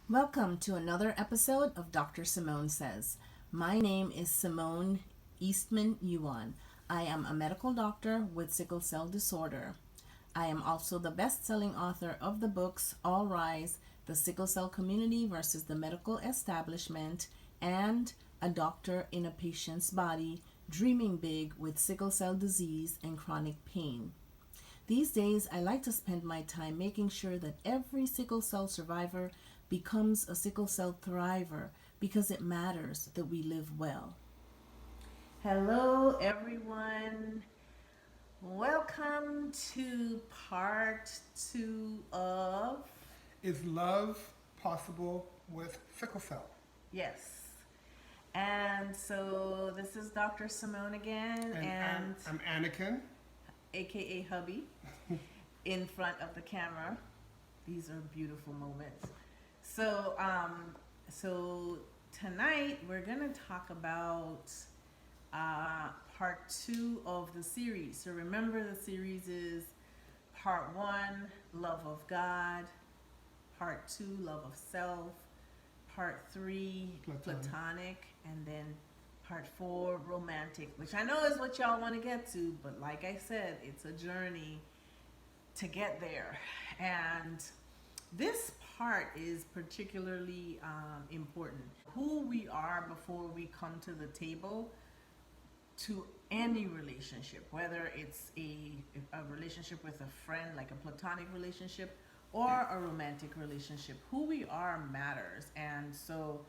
Welcome to another episode of Dr. Simone Says. My name is Simone Eastman Yuan. I am a medical doctor with sickle cell disorder. I am also the best-selling author of the books All Rise, The Sickle Cell Community versus the Medical Establishment, and A Doctor in a Patient's Body, Dreaming Big with Sickle Cell Disease and Chronic Pain. These days, I like to spend my time making sure that every sickle cell survivor becomes a sickle cell thriver because it matters that we live well. Hello, everyone. Welcome to part two of Is love possible with sickle cell? Yes. And so this is Dr. Simone again, and I'm Anakin. aka hubby, in front of the camera. These are beautiful moments. So tonight we're gonna talk about part two of the series. So remember, the series is part one, love of God; part two, love of self; part three, platonic; and then part four, romantic, which I know is what y'all want to get to, but like I said, it's a journey to get there. And this part is particularly important. Who we are before we come to the table to any relationship, whether it's a relationship with a friend, like a platonic relationship, or a romantic relationship. Who we are matters. And so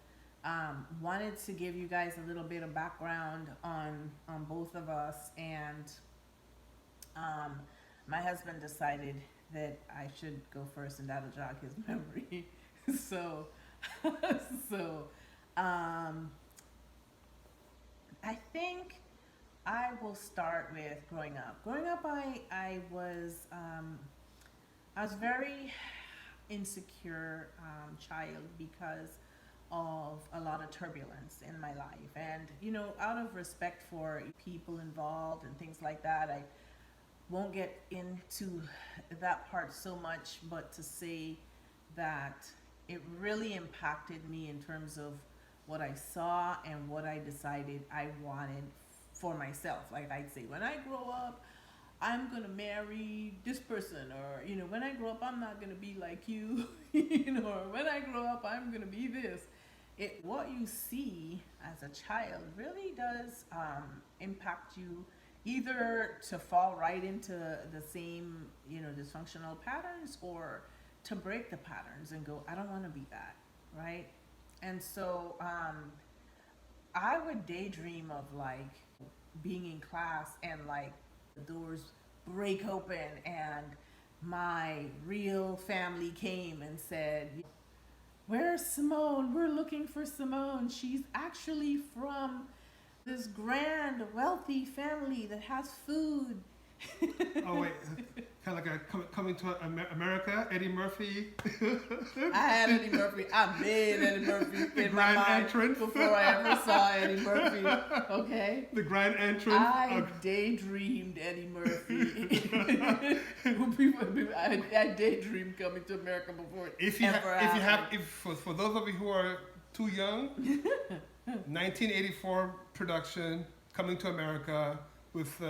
wanted to give you guys a little bit of background on both of us. And my husband decided that I should go first, and that'll jog his memory. so, so I think I will start with growing up. Growing up, I was very insecure child because of a lot of turbulence in my life, and out of respect for people involved and things like that, I won't get into that part so much, but to say that it really impacted me in terms of what I saw and what I decided I wanted for myself. Like I'd say, when I grow up, I'm gonna marry this person, or when I grow up, I'm not gonna be like you, or when I grow up, I'm gonna be this. What you see as a child really does impact you, either to fall right into the same dysfunctional patterns, or to break the patterns and go, I don't want to be that, right? And so I would daydream of like being in class and like the doors break open and my real family came and said, "Where's Simone? We're looking for Simone. She's actually from this grand, wealthy family that has food." Oh wait, kind of like coming to America, Eddie Murphy. I had Eddie Murphy. I made Eddie Murphy in my mind entrance before I ever saw Eddie Murphy. Okay. The grand entrance. I daydreamed Eddie Murphy. I daydreamed coming to America before it For those of you who are too young, 1984 production, Coming to America, with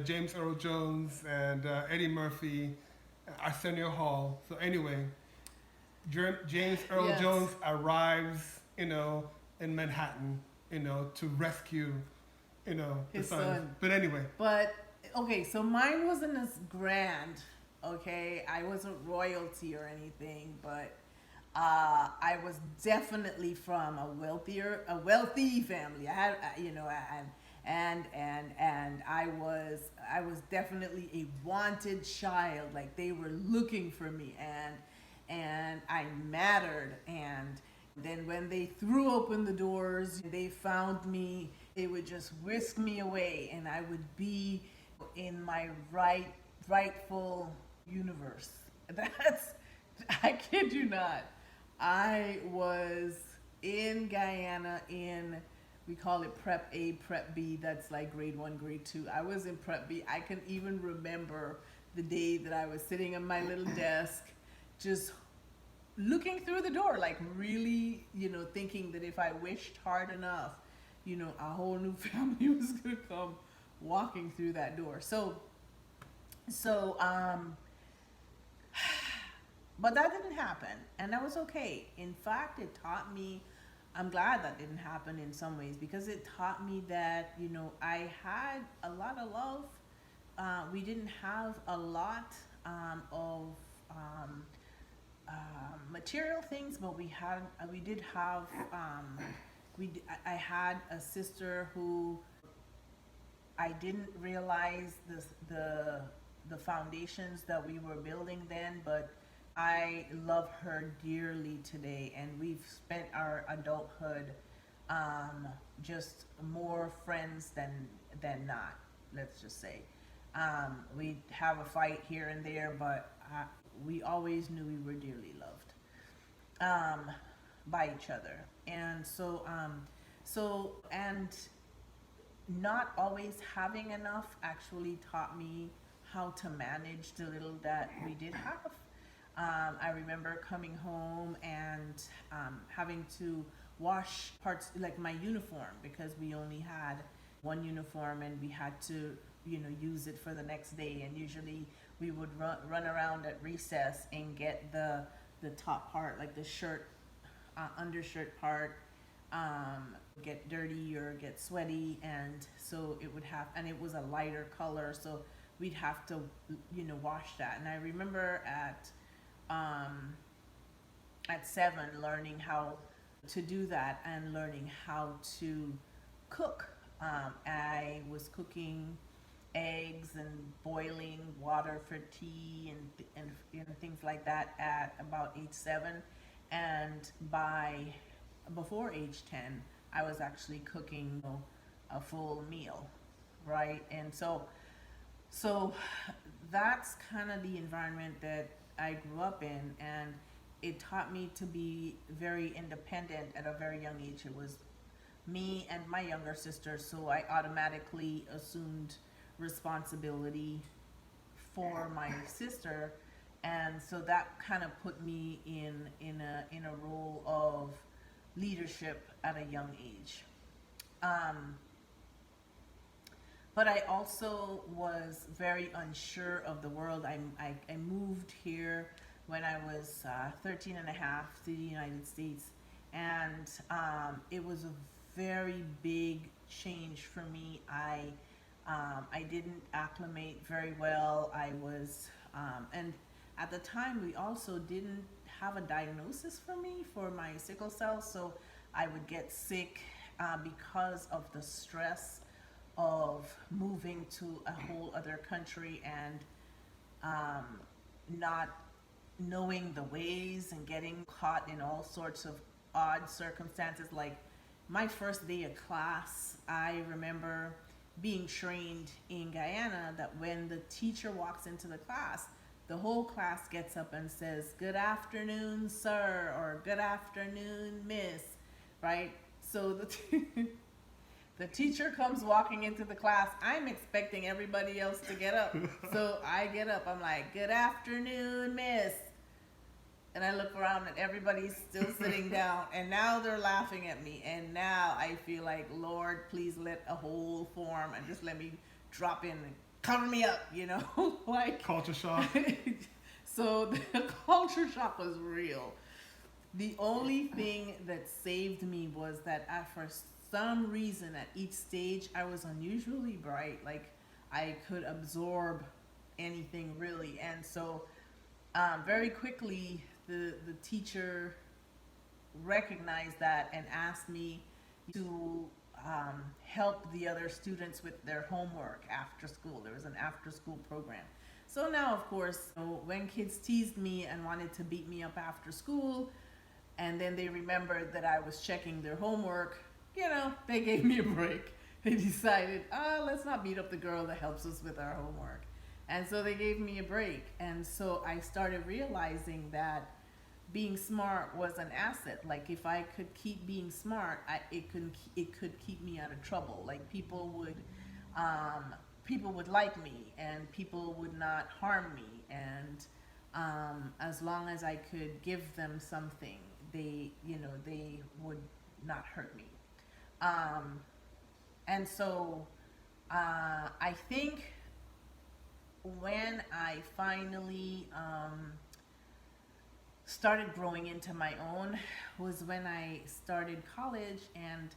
James Earl Jones and Eddie Murphy, Arsenio Hall. So anyway, James Earl Yes. Jones arrives, in Manhattan, to rescue, His the son. But anyway, But okay, so mine wasn't as grand. Okay, I wasn't royalty or anything, but I was definitely from a wealthy family. I had, and I was definitely a wanted child. Like they were looking for me, and I mattered. And then when they threw open the doors, they found me. They would just whisk me away, and I would be in my rightful universe. That's, I kid you not. I was in Guyana in, we call it Prep A, Prep B. That's like grade 1, grade 2. I was in Prep B. I can even remember the day that I was sitting at my little desk, just looking through the door, like really, thinking that if I wished hard enough, a whole new family was gonna come walking through that door. So, but that didn't happen, and that was okay. In fact, it taught me. I'm glad that didn't happen in some ways because it taught me that I had a lot of love. We didn't have a lot of um, material things, but we did have I had a sister who I didn't realize the foundations that we were building then, but I love her dearly today, and we've spent our adulthood just more friends than not. Let's just say we have a fight here and there, but we always knew we were dearly loved by each other, and and not always having enough actually taught me how to manage the little that we did have. I remember coming home and having to wash parts like my uniform because we only had one uniform and we had to use it for the next day, and usually we would run around at recess and get the top part, like the shirt undershirt part, get dirty or get sweaty, and so it would have, and it was a lighter color, so we'd have to wash that. And I remember at 7 learning how to do that and learning how to cook. I was cooking eggs and boiling water for tea and things like that at about age 7, and before age 10 I was actually cooking a full meal, right? And so that's kind of the environment that I grew up in, and it taught me to be very independent at a very young age. It was me and my younger sister, so I automatically assumed responsibility for my sister, and so that kind of put me in a role of leadership at a young age. But I also was very unsure of the world. I moved here when I was 13 and a half to the United States, and it was a very big change for me. I didn't acclimate very well. And at the time we also didn't have a diagnosis for me for my sickle cell, so I would get sick because of the stress of moving to a whole other country and not knowing the ways and getting caught in all sorts of odd circumstances. Like my first day of class, I remember being trained in Guyana that when the teacher walks into the class, the whole class gets up and says, "Good afternoon, sir," or "Good afternoon, miss," right? So the teacher comes walking into the class. I'm expecting everybody else to get up. So I get up. I'm like, "Good afternoon, miss." And I look around and everybody's still sitting down. And now they're laughing at me. And now I feel like, Lord, please let a whole form and just let me drop in and cover me up, like Culture shock. So the culture shock was real. The only thing that saved me was that for some reason at each stage I was unusually bright. Like I could absorb anything really. And so very quickly the teacher recognized that and asked me to help the other students with their homework after school. There was an after school program. So now, of course, when kids teased me and wanted to beat me up after school, and then they remembered that I was checking their homework, they gave me a break. They decided, let's not beat up the girl that helps us with our homework. And so they gave me a break. And so I started realizing that being smart was an asset. Like if I could keep being smart, it could keep me out of trouble. Like people would like me, and people would not harm me, and as long as I could give them something, they would not hurt me. Um, and so I think when I finally started growing into my own was when I started college, and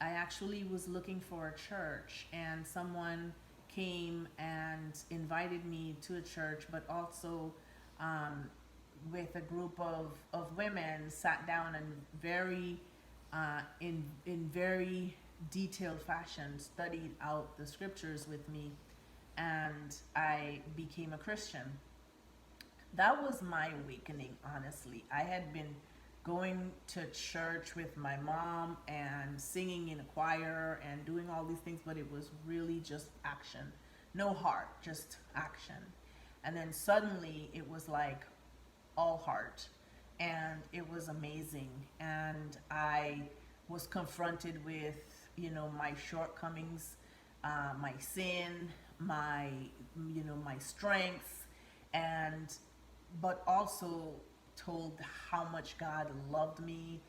I actually was looking for a church, and someone came and invited me to a church, but also um, with a group of women sat down and in very detailed fashion studied out the scriptures with me, and I became a Christian. That was my awakening, honestly. I had been going to church with my mom and singing in a choir and doing all these things, but it was really just action. No heart, just action. And then suddenly it was like all heart. And it was amazing. And I was confronted with, my shortcomings, my sin, my strengths, and but also told how much God loved me.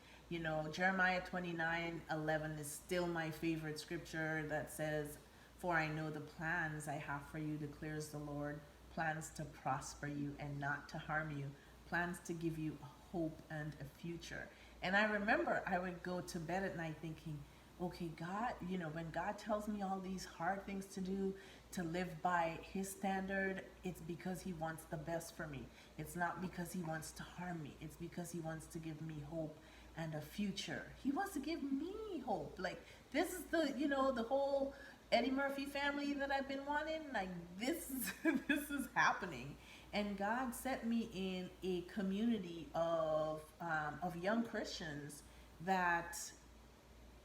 Jeremiah 29:11 is still my favorite scripture that says, "For I know the plans I have for you, declares the Lord, plans to prosper you and not to harm you, plans to give you a hope and a future." And I remember I would go to bed at night thinking, okay, God, when God tells me all these hard things to do, to live by his standard, it's because he wants the best for me. It's not because he wants to harm me. It's because he wants to give me hope and a future. He wants to give me hope. Like, this is the whole Eddie Murphy family that I've been wanting. Like, this is this is happening. And God set me in a community of young Christians that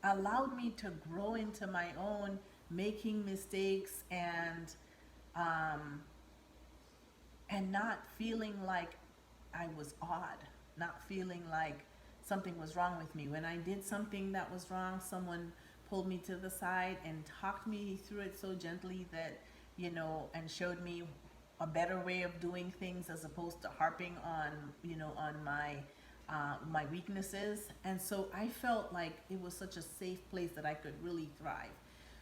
allowed me to grow into my own, making mistakes, um, and not feeling like I was odd, not feeling like something was wrong with me. When I did something that was wrong, someone pulled me to the side and talked me through it so gently that, and showed me a better way of doing things as opposed to harping on my weaknesses. And so I felt like it was such a safe place that I could really thrive.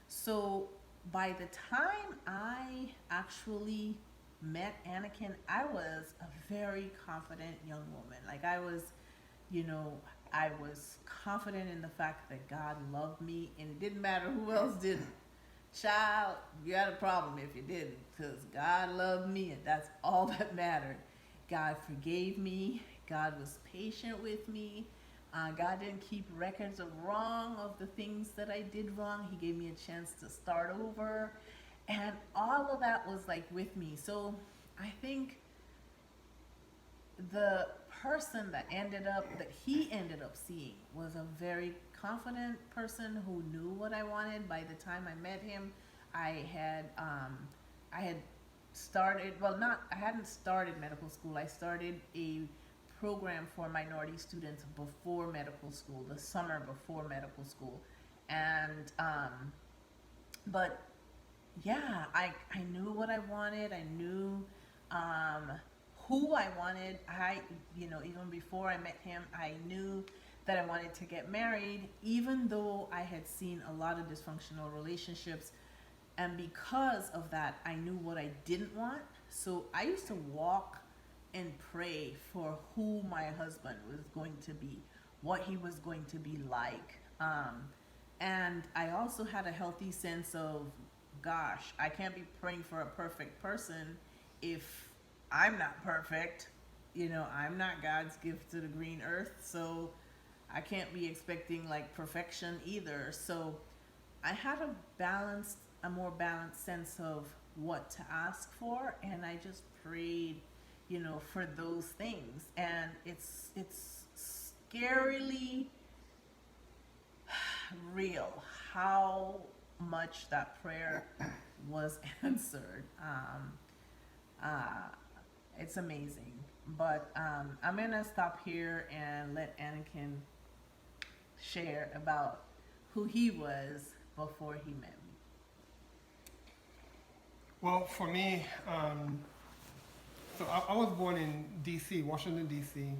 So by the time I actually met Anakin, I was a very confident young woman. Like, you know, I was confident in the fact that God loved me, and it didn't matter who else didn't. Child, you had a problem if you didn't, because God loved me, and that's all that mattered. God forgave me. God was patient with me. God didn't keep records of wrong, of the things that I did wrong. He gave me a chance to start over. And all of that was like with me. So I think the person that he ended up seeing was a very confident person who knew what I wanted. By the time I met him, I had started, well, not, I hadn't started medical school. I started a program for minority students before medical school, the summer before medical school. And, but yeah, I knew what I wanted. I knew, who I wanted. Even before I met him, I knew that I wanted to get married, even though I had seen a lot of dysfunctional relationships. And because of that, I knew what I didn't want. So I used to walk and pray for who my husband was going to be, what he was going to be like. And I also had a healthy sense of, gosh, I can't be praying for a perfect person if I'm not perfect. I'm not God's gift to the green earth, so I can't be expecting like perfection either. So I had a more balanced sense of what to ask for, and I just prayed, for those things. And it's scarily real how much that prayer was answered. It's amazing. But I'm gonna stop here and let Anakin share about who he was before he met me. Well, for me, So I was born in D.C., Washington, D.C.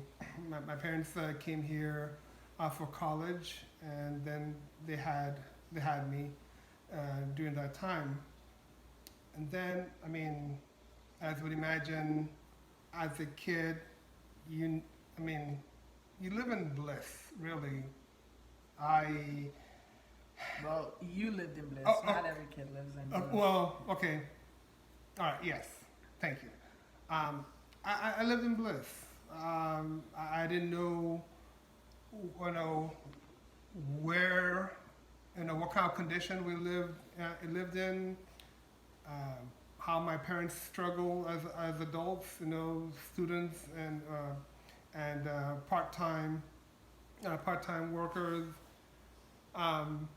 My parents came here for college, and then they had me during that time. And then, I mean, as you would imagine, as a kid, you, I mean, you live in bliss, really. I, Well, you lived in bliss. oh, Not every kid lives in bliss. well, okay, all right, yes, thank you. I lived in bliss. I didn't know, you know, where, what kind of condition we lived in, how my parents struggle as adults, students and part-time workers. Um,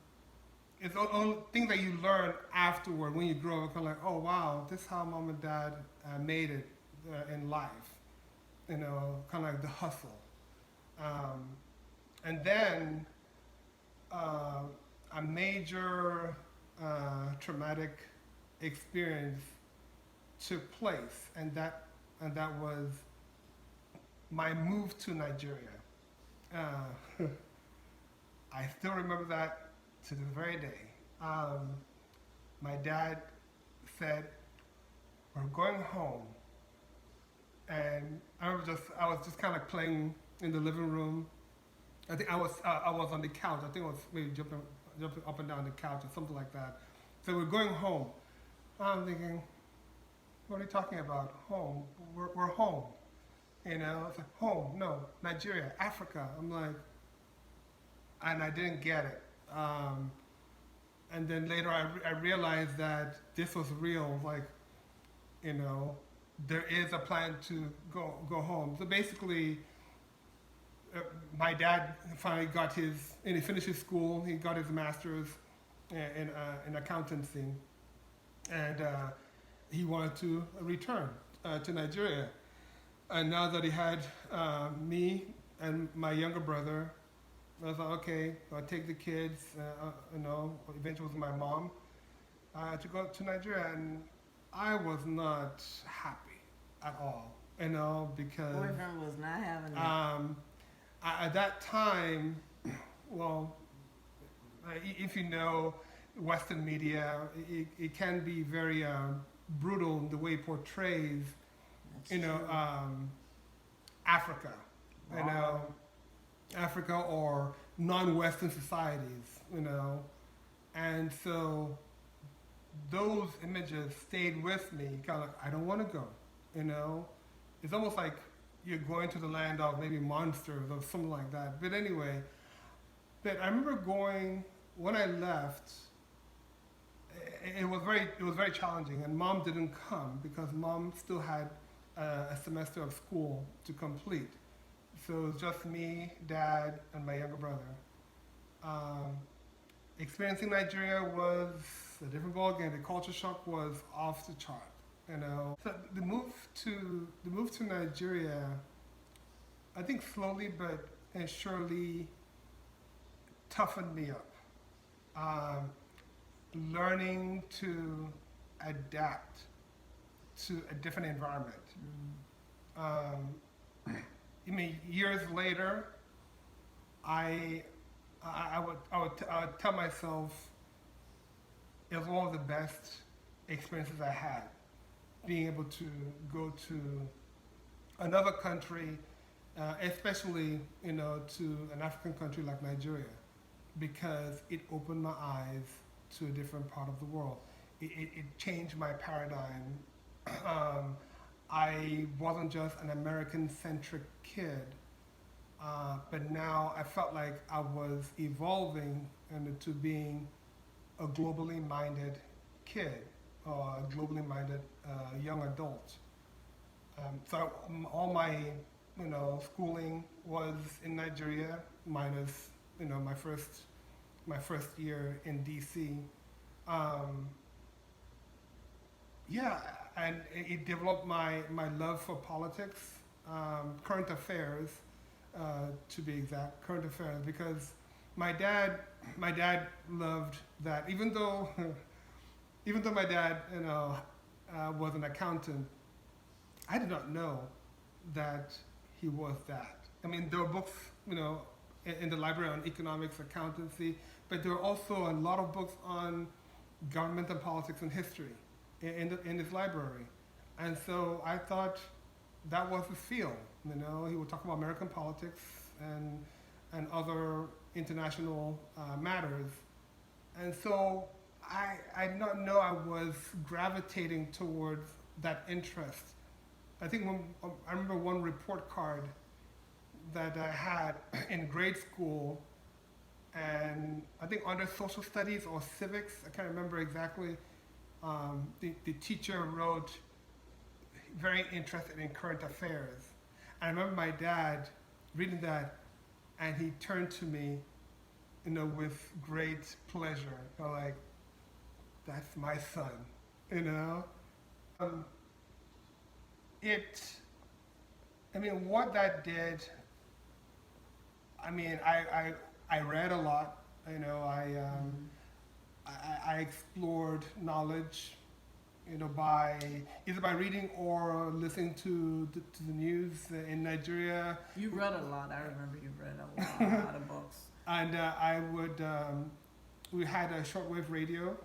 it's all things that you learn afterward when you grow up. Kind of like, oh wow, this is how mom and dad made it in life. Kind of like the hustle. And then a major traumatic experience took place, and that was my move to Nigeria. I still remember that to this very day. My dad said, "We're going home," and I was just kind of playing in the living room. I think I was on the couch. I think I was maybe jumping up and down the couch or something like that. So we're going home. I'm thinking, what are you talking about? Home? We're home. It's like, home? No, Nigeria, Africa. I'm like, and I didn't get it. And then later I realized that this was real. Like, there is a plan to go home. So basically, my dad finally he finished his school. He got his master's in accountancy, and he wanted to return to Nigeria. And now that he had me and my younger brother, I was like, okay, I'll take the kids, eventually with my mom, to go to Nigeria. And I was not happy at all, because Boyfriend was not having it. at that time, well, if you know Western media, it can be very brutal in the way it portrays, That's true. Africa, Wow. Africa or non-Western societies, and so those images stayed with me. Kind of like, I don't want to go, It's almost like you're going to the land of maybe monsters or something like that. But anyway, but I remember going when I left. It was very challenging, and mom didn't come because mom still had a semester of school to complete. So it was just me, dad, and my younger brother. Experiencing Nigeria was a different ballgame. The culture shock was off the chart. So the move to Nigeria, I think slowly but surely toughened me up. Learning to adapt to a different environment. Years later, I would tell myself it was one of the best experiences I had, being able to go to another country, especially to an African country like Nigeria, because it opened my eyes to a different part of the world. It changed my paradigm. I wasn't just an American-centric kid, but now I felt like I was evolving into being a globally minded kid or a globally minded young adult. So all my schooling was in Nigeria, minus my first year in DC. And it developed my love for politics, current affairs, to be exact, current affairs, because my dad loved that. Even though my dad was an accountant, I did not know that he was that. I mean, there were books, in the library on economics, accountancy, but there are also a lot of books on government and politics and history in his library. And so I thought that was his field. He would talk about American politics and other international matters. And so I did not know I was gravitating towards that interest. I think I remember one report card that I had in grade school, and I think under social studies or civics, I can't remember exactly, the teacher wrote, very interested in current affairs. And I remember my dad reading that, and he turned to me, with great pleasure. Like, that's my son, you know? What that did, I read a lot, I explored knowledge, by either by reading or listening to the news in Nigeria. You read a lot. I remember you read a lot of books. And we had a shortwave radio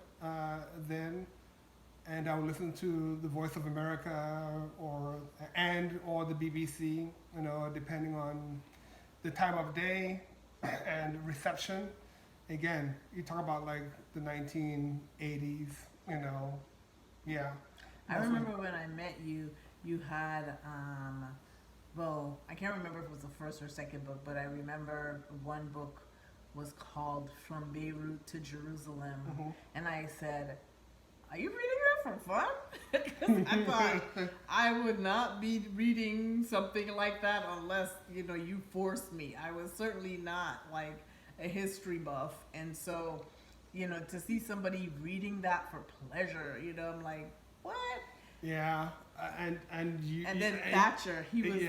then, and I would listen to the Voice of America or the BBC, depending on the time of day and reception. Again, you talk about like the 1980s, yeah. I remember when I met you, you had, I can't remember if it was the first or second book, but I remember one book was called From Beirut to Jerusalem. Mm-hmm. And I said, are you reading that for fun? Because I thought I would not be reading something like that unless, you forced me. I was certainly not like a history buff. And so, to see somebody reading that for pleasure, I'm like, what? Yeah, and then Thatcher, he was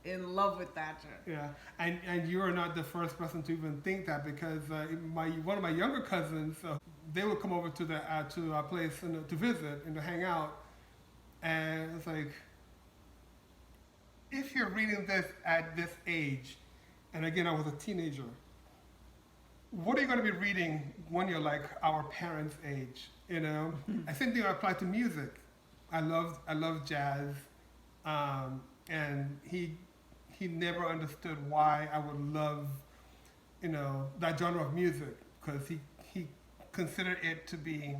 in love with Thatcher. Yeah, and you are not the first person to even think that, because one of my younger cousins, they would come over to our place to visit and to hang out, and it's like, if you're reading this at this age, and again I was a teenager, what are you going to be reading when you're like our parents' age? I same thing applied to music. I love jazz, and he never understood why I would love, that genre of music, because he considered it to be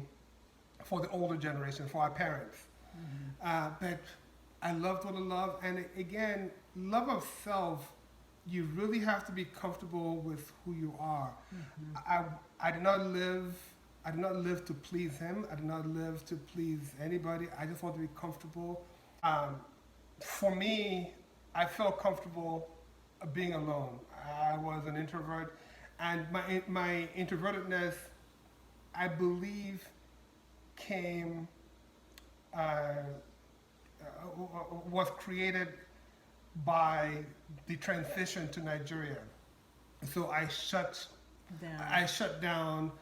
for the older generation, for our parents. Mm-hmm. But I loved what I love, and again, love of self. You really have to be comfortable with who you are. Mm-hmm. I did not live to please him. I did not live to please anybody. I just want to be comfortable. For me, I felt comfortable being alone. I was an introvert, and my introvertedness, I believe, was created by the transition to Nigeria. So I shut down.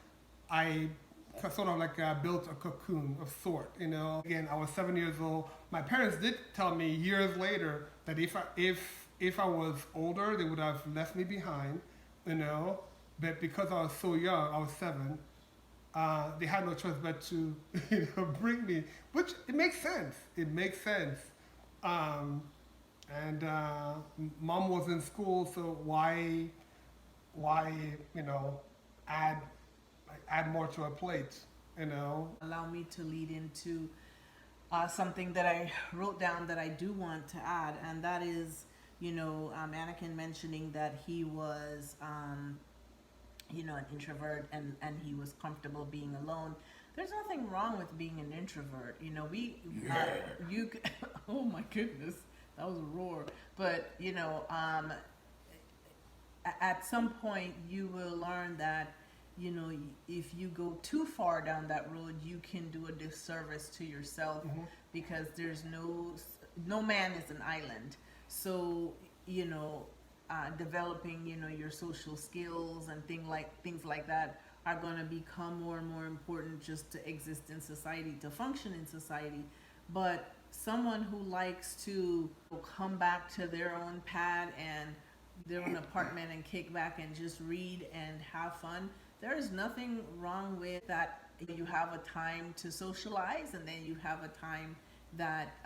I sort of like built a cocoon of sort, Again, I was 7 years old. My parents did tell me years later that if I was older, they would have left me behind, But because I was so young, I was 7. They had no choice but to, bring me, which it makes sense. It makes sense. And mom was in school, so why, add more to a plate, Allow me to lead into something that I wrote down that I do want to add, and that is, Anakin mentioning that he was, an introvert and he was comfortable being alone. There's nothing wrong with being an introvert. Oh my goodness, that was a roar. But, at some point you will learn that, if you go too far down that road, you can do a disservice to yourself. Mm-hmm. Because there's no man is an island. So, developing, your social skills and things like that are going to become more and more important just to exist in society, to function in society. But someone who likes to come back to their own pad and their own apartment and kick back and just read and have fun, there is nothing wrong with that. You have a time to socialize, and then you have a time that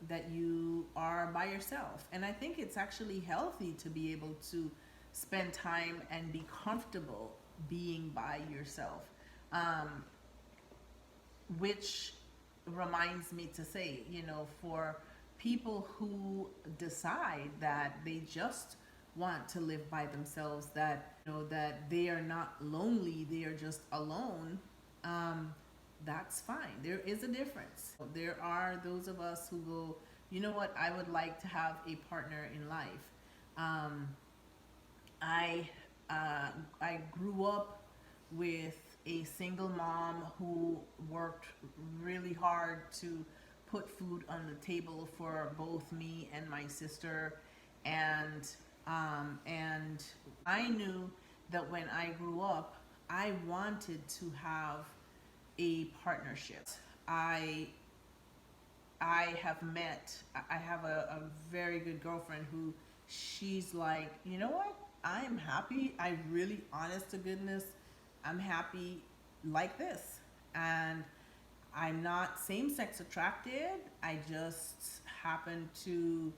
that you are by yourself. And I think it's actually healthy to be able to spend time and be comfortable being by yourself. Which reminds me to say, for people who decide that they just want to live by themselves, that that they are not lonely, they are just alone, that's fine. There is a difference. There are those of us who go, you know what, I would like to have a partner in life. I grew up with a single mom who worked really hard to put food on the table for both me and my sister, and I knew that when I grew up, I wanted to have a partnership. I have a very good girlfriend who, she's like, you know what? I'm happy. I really, honest to goodness, I'm happy like this. And I'm not same sex attracted. I just happen to,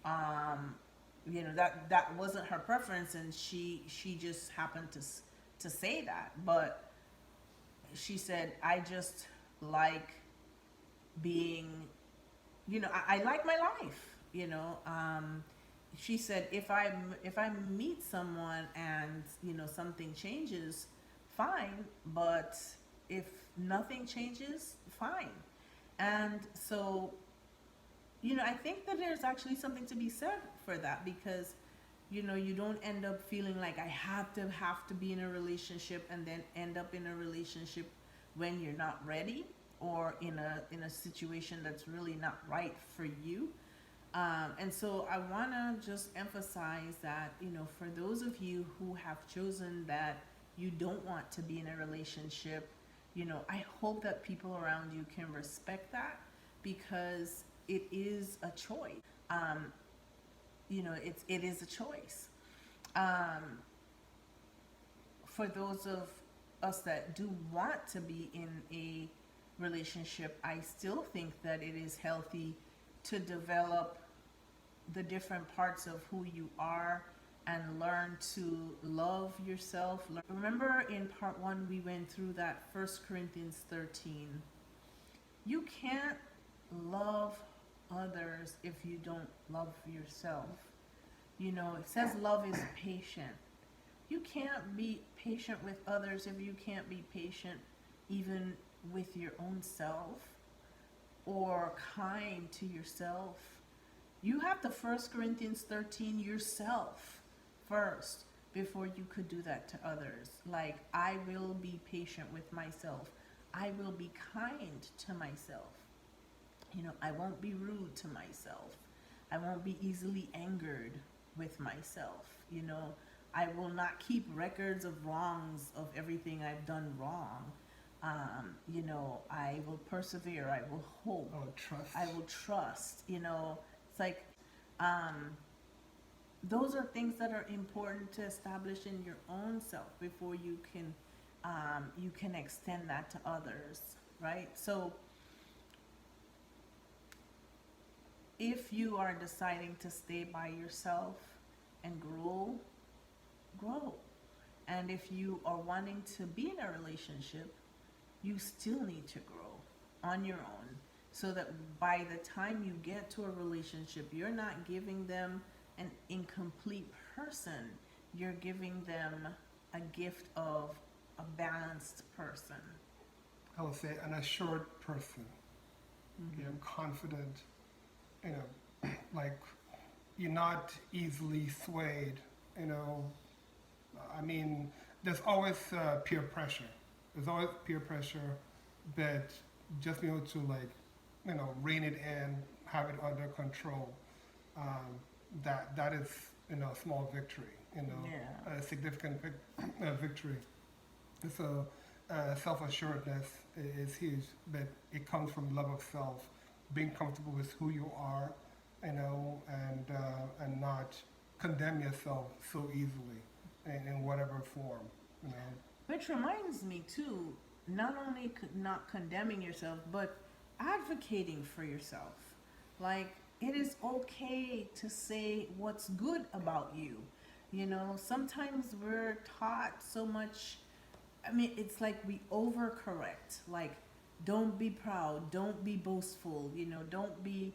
that wasn't her preference, and she just happened to say that. But she said, I just like being, I like my life. She said, if I meet someone and something changes, fine. But if nothing changes, fine. And so, I think that there's actually something to be said for that, because you don't end up feeling like I have to be in a relationship, and then end up in a relationship when you're not ready, or in a situation that's really not right for you. And so I want to just emphasize that, for those of you who have chosen that you don't want to be in a relationship, I hope that people around you can respect that, because it is a choice. It is a choice. For those of us that do want to be in a relationship, I still think that it is healthy to develop the different parts of who you are and learn to love yourself. Remember in part 1 we went through that 1 Corinthians 13. You can't love others if you don't love yourself. It says love is patient. You can't be patient with others if you can't be patient even with your own self, or kind to yourself. You have to 1 Corinthians 13 yourself first before you could do that to others. Like, I will be patient with myself. I will be kind to myself. I won't be rude to myself. I won't be easily angered with myself. I will not keep records of wrongs of everything I've done wrong. I will persevere. I will hope. I will trust. I will trust. It's like, those are things that are important to establish in your own self before you can extend that to others, right? So if you are deciding to stay by yourself and grow. And if you are wanting to be in a relationship, you still need to grow on your own, so that by the time you get to a relationship, you're not giving them an incomplete person. You're giving them a gift of a balanced person. I would say an assured person. Mm-hmm. You're confident, like you're not easily swayed, I mean, there's always peer pressure. There's always peer pressure, but just be able to rein it in, have it under control. That is a small victory, Yeah. a significant victory. So self-assuredness is huge, but it comes from love of self, being comfortable with who you are, and not condemn yourself so easily in whatever form, you know. Which reminds me too, not only not condemning yourself, but advocating for yourself. Like, it is okay to say what's good about you. Sometimes we're taught so much. I mean, it's like we overcorrect. Like, don't be proud, don't be boastful, don't be,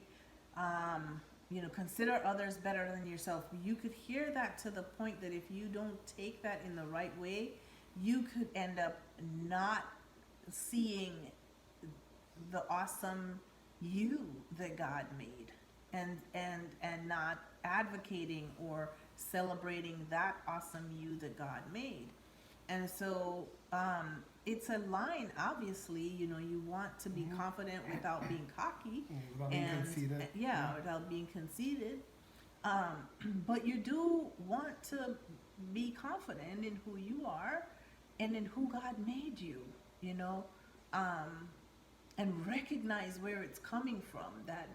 consider others better than yourself. You could hear that to the point that if you don't take that in the right way, you could end up not seeing the awesome you that God made, and not advocating or celebrating that awesome you that God made. And so it's a line, obviously. You want to be confident without being cocky, Without being conceited. without being conceited. But you do want to be confident in who you are and in who God made you, and recognize where it's coming from, that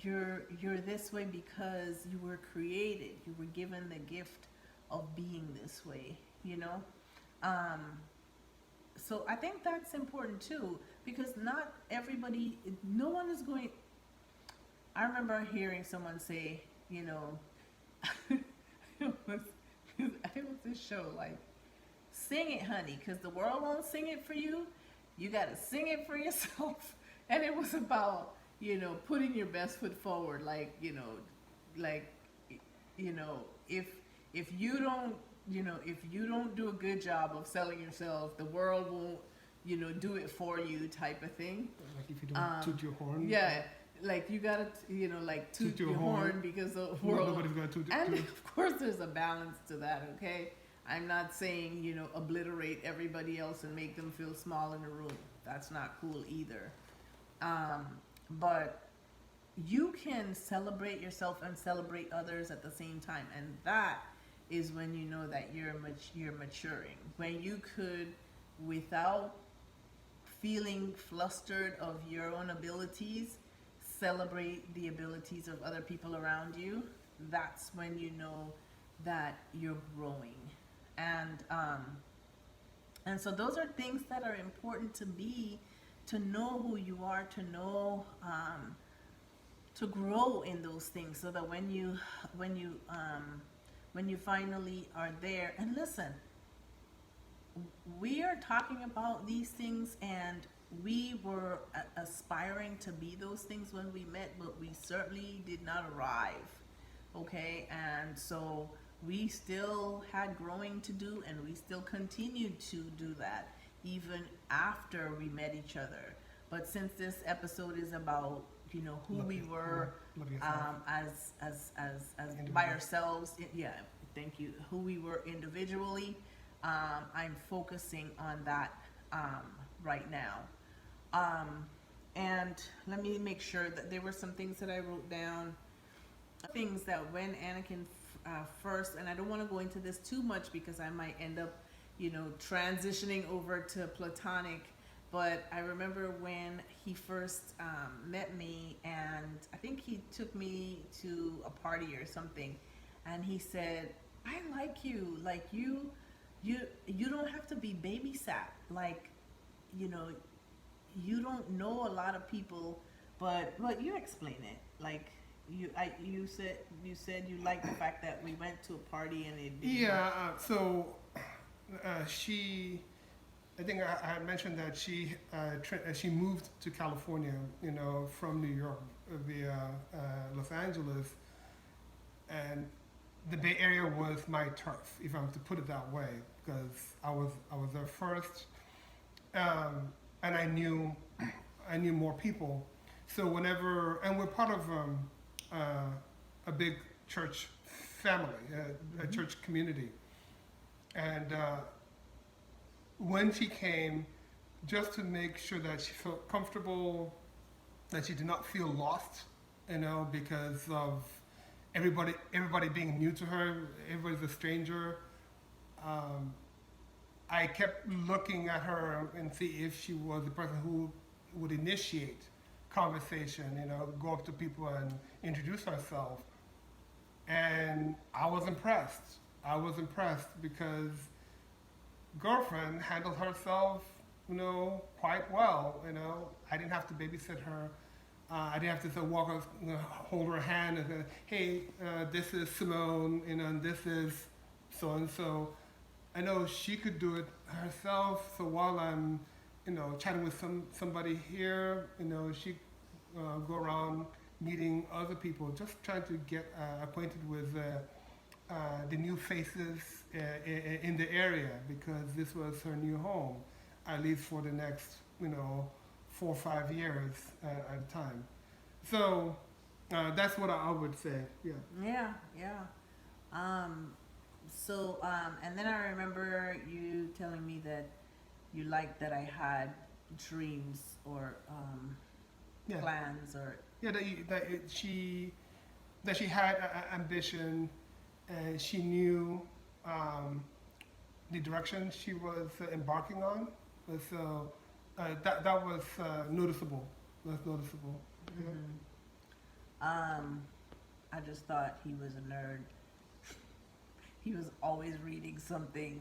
you're this way because you were created, you were given the gift of being this way. So I think that's important too, because not everybody, no one is going. I remember hearing someone say, it was this show, like, sing it, honey, because the world won't sing it for you. You got to sing it for yourself. And it was about, putting your best foot forward. Like, if you don't, if you don't do a good job of selling yourself, the world won't, do it for you, type of thing. Like if you don't toot your horn. Yeah. Like, you gotta, toot your horn because the world. Nobody's gonna toot. And of course, there's a balance to that. Okay, I'm not saying obliterate everybody else and make them feel small in the room. That's not cool either. But you can celebrate yourself and celebrate others at the same time, and that is when you know that you're maturing. When you could, without feeling flustered of your own abilities, celebrate the abilities of other people around you. That's when you know that you're growing. And so those are things that are important to know who you are, to know, to grow in those things, so that when you finally are there. And listen, we are talking about these things, and we were aspiring to be those things when we met, but we certainly did not arrive. Okay, and so we still had growing to do, and we still continued to do that even after we met each other. But since this episode is about who we were as by ourselves, thank you, who we were individually, I'm focusing on that right now. And let me make sure that there were some things that I wrote down, things that when Anakin first, and I don't want to go into this too much because I might end up transitioning over to platonic, but I remember when he first met me, and I think he took me to a party or something, and he said, I like you, like you don't have to be babysat, like you don't know a lot of people, but you explain it. Like, you said you liked the fact that we went to a party and it didn't so she, I think I had mentioned that she moved to California, from New York via Los Angeles, and the Bay Area was my turf, if I'm to put it that way, because I was there first, and I knew more people. So whenever, and we're part of a big church family, a church community, and when she came, just to make sure that she felt comfortable, that she did not feel lost, because of everybody being new to her, everybody's a stranger. I kept looking at her and see if she was the person who would initiate conversation, go up to people and introduce ourselves. And I was impressed. I was impressed because girlfriend handled herself, quite well. I didn't have to babysit her. I didn't have to walk her, hold her hand and say, hey, this is Simone, and this is so and so. I know she could do it herself. So while I'm, chatting with somebody here, she go around meeting other people, just trying to get acquainted with the new faces in the area because this was her new home, at least for the next, 4 or 5 years at a time. So that's what I would say. Yeah. Yeah, yeah. And then I remember you telling me that you liked that I had dreams or Yeah. plans or. Yeah. That she had ambition, and she knew the direction she was embarking on. So that was noticeable. That's noticeable. Yeah. I just thought he was a nerd. He was always reading something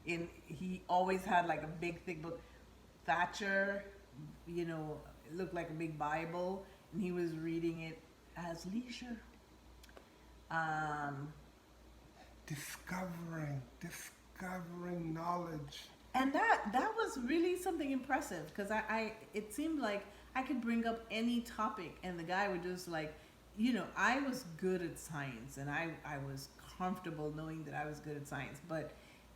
he always had like a big thick book. Thatcher, it looked like a big Bible, and he was reading it as leisure. Discovering knowledge. And that was really something impressive because it seemed like I could bring up any topic and the guy would just I was good at science and I was comfortable knowing that I was good at science, but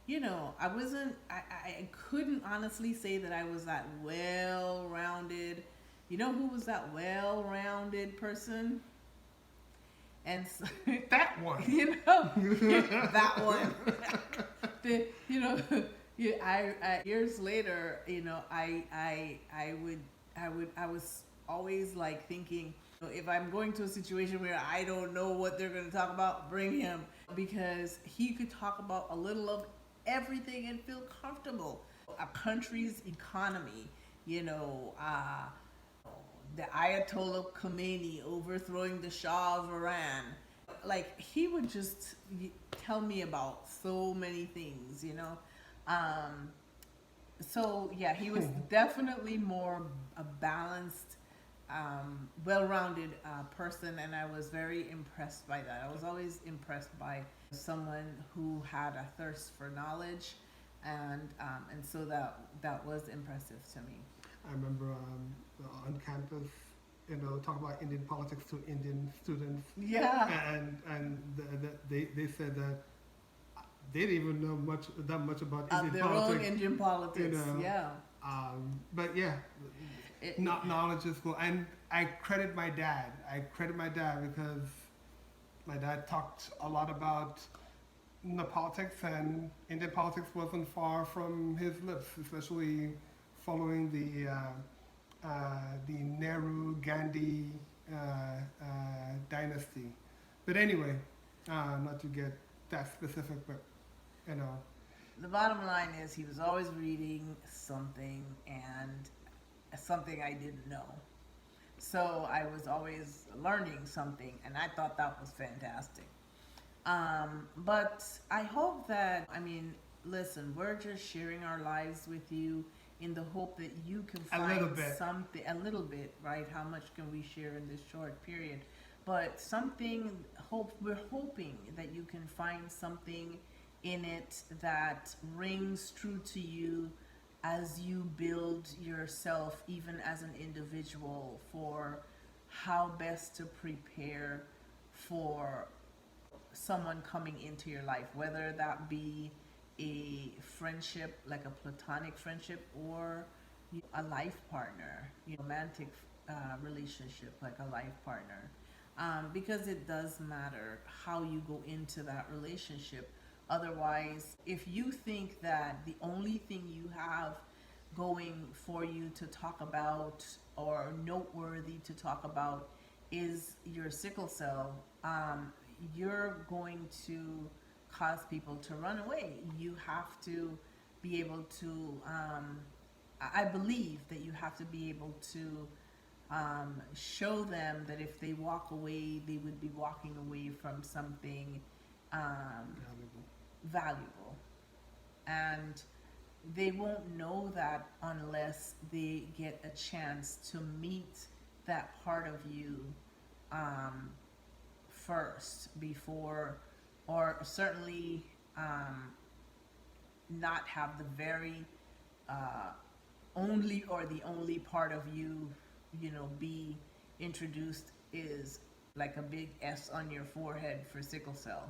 I couldn't honestly say that I was that well-rounded. Who was that well-rounded person? And so, that one. that one. Years later, I was always thinking, if I'm going to a situation where I don't know what they're going to talk about, bring him, because he could talk about a little of everything and feel comfortable. A country's economy, the Ayatollah Khomeini overthrowing the Shah of Iran. He would just tell me about so many things, So yeah, he was definitely more a balanced, well-rounded person, and I was very impressed by that. I was always impressed by someone who had a thirst for knowledge, and so that was impressive to me. I remember on campus, talking about Indian politics to Indian students. Yeah. And they said that they didn't even know that much about Indian their politics. own Indian politics. Yeah. But yeah, knowledge is cool, and I credit my dad. Because my dad talked a lot about the politics, and Indian politics wasn't far from his lips, especially following the Nehru-Gandhi dynasty. But anyway, not to get that specific, but The bottom line is he was always reading something, and something I didn't know. So I was always learning something, and I thought that was fantastic. But I hope that, listen, we're just sharing our lives with you in the hope that you can find something, a little bit, right? How much can we share in this short period? But we're hoping that you can find something in it that rings true to you as you build yourself, even as an individual, for how best to prepare for someone coming into your life, whether that be a friendship, like a platonic friendship, or a life partner, romantic relationship, like a life partner. Because it does matter how you go into that relationship. Otherwise, if you think that the only thing you have going for you to talk about or noteworthy to talk about is your sickle cell, you're going to cause people to run away. You have to be able to, I believe that you have to be able to show them that if they walk away, they would be walking away from something valuable. And they won't know that unless they get a chance to meet that part of you first, before, or certainly not have the very only or the only part of you, be introduced, is like a big S on your forehead for sickle cell.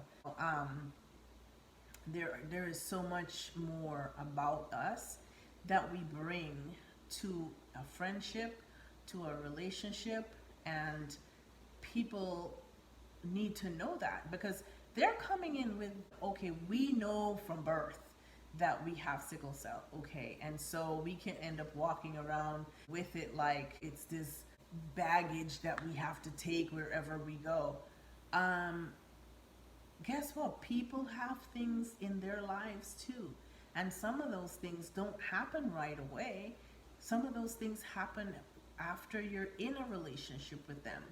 There is so much more about us that we bring to a friendship, to a relationship, and people need to know that, because they're coming in with, okay, we know from birth that we have sickle cell, okay, and so we can end up walking around with it like it's this baggage that we have to take wherever we go. Guess what? People have things in their lives too, and some of those things don't happen right away. Some of those things happen after you're in a relationship with them,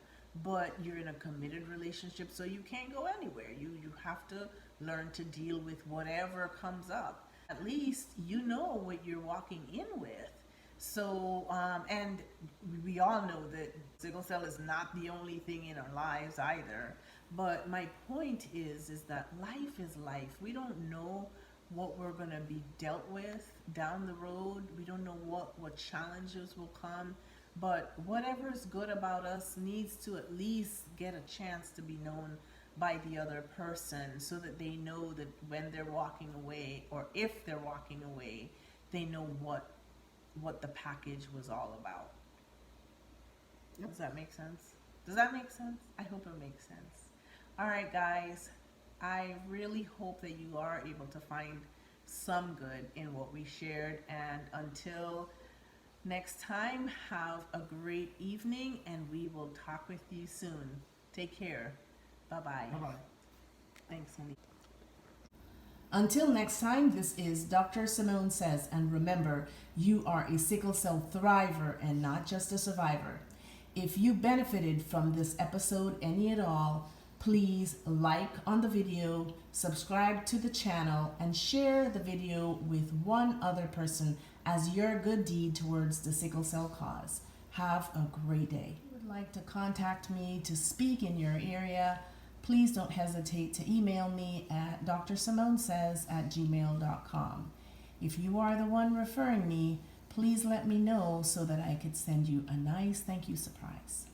but you're in a committed relationship, so you can't go anywhere. You have to learn to deal with whatever comes up. At least you know what you're walking in with. So, and we all know that sickle cell is not the only thing in our lives either. But my point is that life is life. We don't know what we're going to be dealt with down the road. We don't know what challenges will come. But whatever is good about us needs to at least get a chance to be known by the other person, so that they know that when they're walking away, or if they're walking away, they know what the package was all about. Yep. Does that make sense? Does that make sense? I hope it makes sense. All right, guys. I really hope that you are able to find some good in what we shared. And until next time, have a great evening, and we will talk with you soon. Take care. Bye-bye. Bye-bye. Thanks, honey. Until next time, this is Dr. Simone Says, and remember, you are a sickle cell thriver and not just a survivor. If you benefited from this episode any at all, please like on the video, subscribe to the channel, and share the video with one other person as your good deed towards the sickle cell cause. Have a great day. If you would like to contact me to speak in your area, please don't hesitate to email me at drsimonesays@gmail.com. If you are the one referring me, please let me know so that I could send you a nice thank you surprise.